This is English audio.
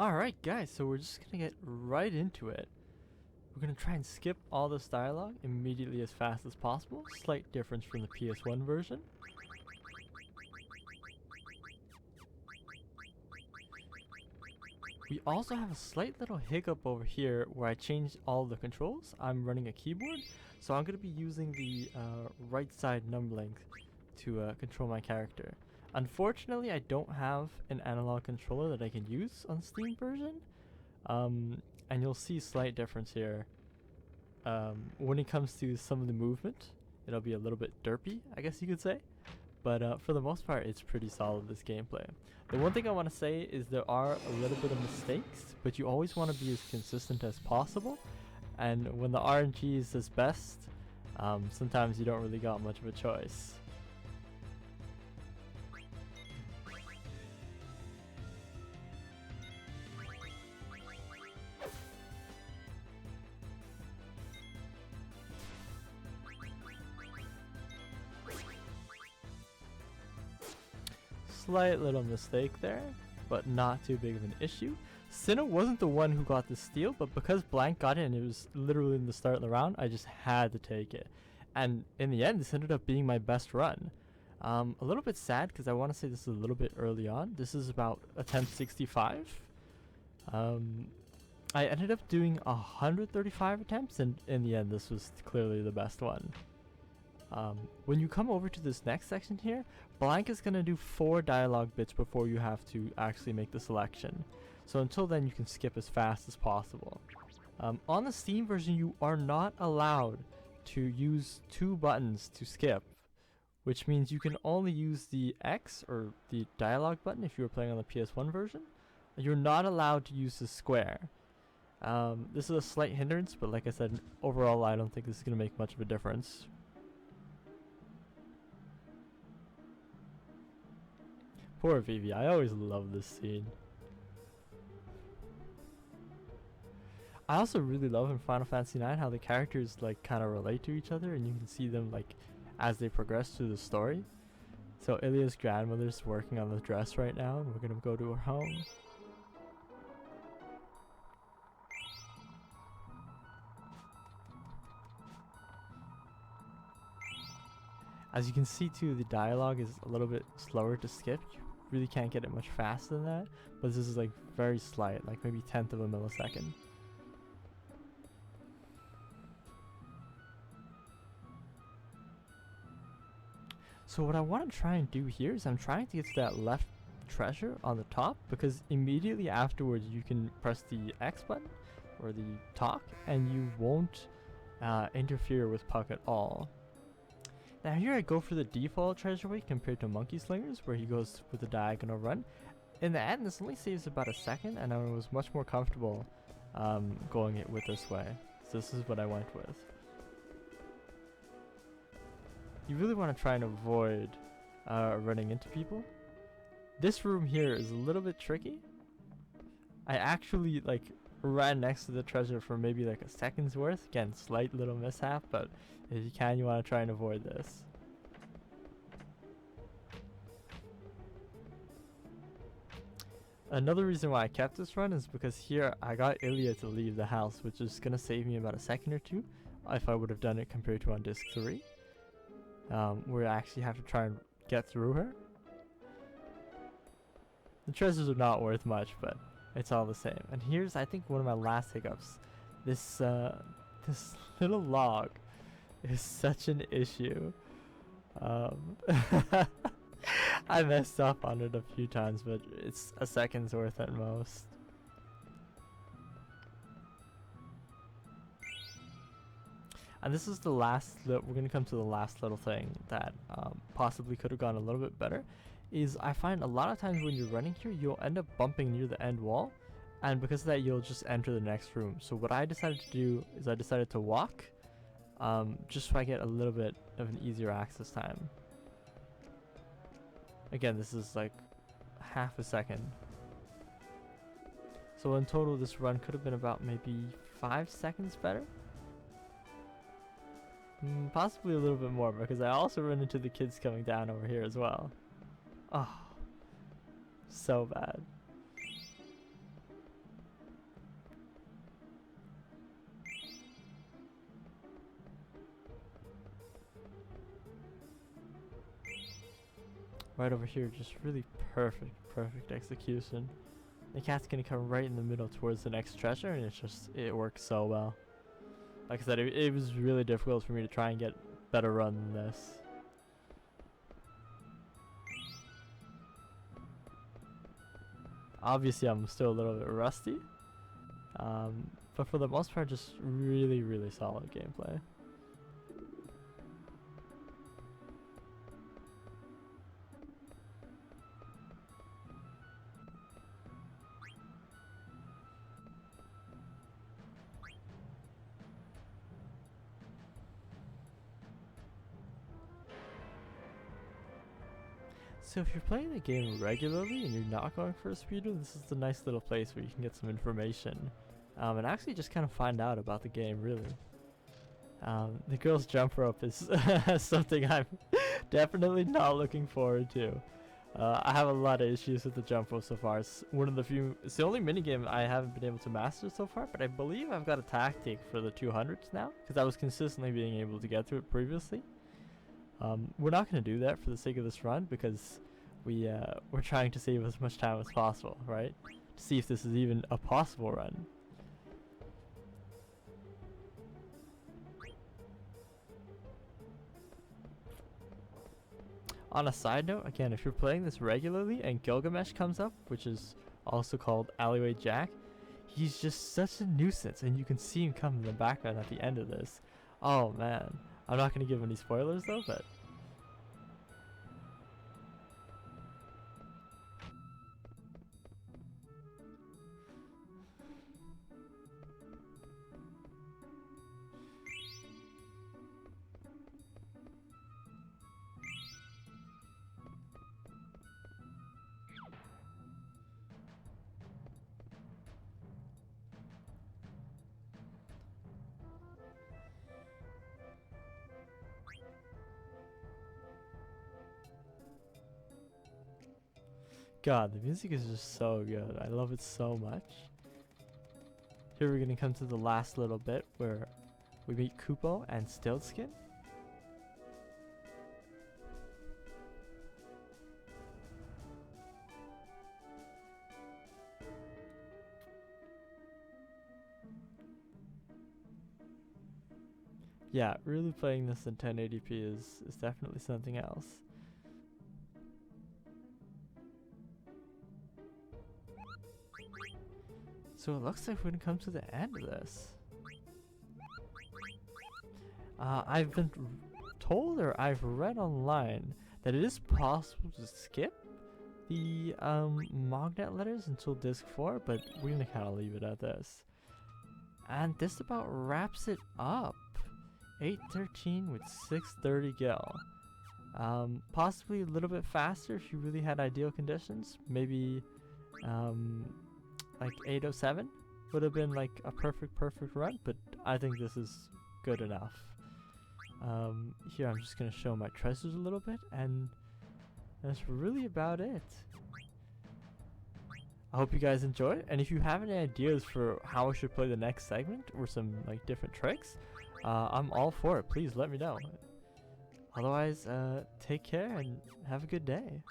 Alright guys, so we're just gonna get right into it. We're gonna try and skip all this dialogue immediately as fast as possible. Slight difference from the PS1 version. We also have a slight little hiccup over here where I changed all the controls. I'm running a keyboard, so I'm gonna be using the right side number link to control my character. Unfortunately, I don't have an analog controller that I can use on Steam version. And you'll see slight difference here. When it comes to some of the movement, it'll be a little bit derpy, I guess you could say. But for the most part, it's pretty solid, this gameplay. The one thing I want to say is there are a little bit of mistakes, but you always want to be as consistent as possible. And when the RNG is its best, sometimes you don't really got much of a choice. Slight little mistake there, but not too big of an issue. Sinnoh wasn't the one who got the steal, but because Blank got it and it was literally in the start of the round, I just had to take it. And in the end, this ended up being my best run. A little bit sad because I want to say this is a little bit early on. This is about attempt 65. I ended up doing 135 attempts, and in the end, this was clearly the best one. When you come over to this next section here, Blank is going to do 4 dialogue bits before you have to actually make the selection. So until then, you can skip as fast as possible. On the Steam version, you are not allowed to use 2 buttons to skip, which means you can only use the X or the dialogue button if you were playing on the PS1 version. You're not allowed to use the square. This is a slight hindrance, but like I said, overall, I don't think this is going to make much of a difference. Poor Vivi, I always love this scene. I also really love in Final Fantasy IX how the characters like kind of relate to each other, and you can see them like as they progress through the story. So Ilya's grandmother's working on the dress right now, and we're gonna go to her home. As you can see too, the dialogue is a little bit slower to skip. You really can't get it much faster than that, but this is like very slight, like maybe 1/10 of a millisecond. So what I want to try and do here is I'm trying to get to that left treasure on the top, because immediately afterwards you can press the X button or the talk and you won't interfere with Puck at all. Now here I go for the default treasure way compared to Monkey Slingers, where he goes with the diagonal run. In the end, this only saves about a second, and I was much more comfortable going it with this way. So this is what I went with. You really want to try and avoid running into people. This room here is a little bit tricky. I actually like ran next to the treasure for maybe like a second's worth. Again, slight little mishap, but if you can, you want to try and avoid this. Another reason why I kept this run is because here I got Ilya to leave the house, which is going to save me about a second or two if I would have done it compared to on disc 3. Where I actually have to try and get through her. The treasures are not worth much, but it's all the same. And here's, I think, one of my last hiccups. This this little log is such an issue. I messed up on it a few times, but it's a second's worth at most. And this is the last, we're going to come to the last little thing that possibly could have gone a little bit better. Is I find a lot of times when you're running here, you'll end up bumping near the end wall. And because of that, you'll just enter the next room. So what I decided to do is I decided to walk, just so I get a little bit of an easier access time. Again, this is like half a second. So in total, this run could have been about maybe 5 seconds better. Possibly a little bit more, because I also run into the kids coming down over here as well. Oh, so bad. right over here, just really perfect execution. The cat's gonna come right in the middle towards the next treasure, and it works so well. Like I said, it was really difficult for me to try and get better run than this. Obviously, I'm still a little bit rusty, but for the most part, just really solid gameplay. So if you're playing the game regularly and you're not going for a speedrun, this is a nice little place where you can get some information and actually just kind of find out about the game, really. The girl's jump rope is something I'm definitely not looking forward to. I have a lot of issues with the jump rope so far. It's it's the only minigame I haven't been able to master so far, but I believe I've got a tactic for the 200s now, because I was consistently being able to get through it previously. We're not going to do that for the sake of this run, because we're trying to save as much time as possible, right? To see if this is even a possible run. On a side note, again, if you're playing this regularly and Gilgamesh comes up, which is also called Alleyway Jack, he's just such a nuisance, and you can see him come in the background at the end of this. Oh man. I'm not going to give any spoilers though, but... God, the music is just so good. I love it so much. Here we're gonna come to the last little bit where we meet Kupo and Stiltskin. Yeah, really playing this in 1080p is definitely something else. So it looks like we're gonna come to the end of this. I've been told, or I've read online, that it is possible to skip the Mognet letters until disc 4, but we're gonna kind of leave it at this. And this about wraps it up. 8:13 with 6:30 gil. Possibly a little bit faster if you really had ideal conditions. Maybe like 8:07 would have been like a perfect run, but I think this is good enough. Here I'm just gonna show my treasures a little bit, and that's really about it. I hope you guys enjoy it, and if you have any ideas for how I should play the next segment or some like different tricks, I'm all for it. Please let me know. Otherwise, take care and have a good day.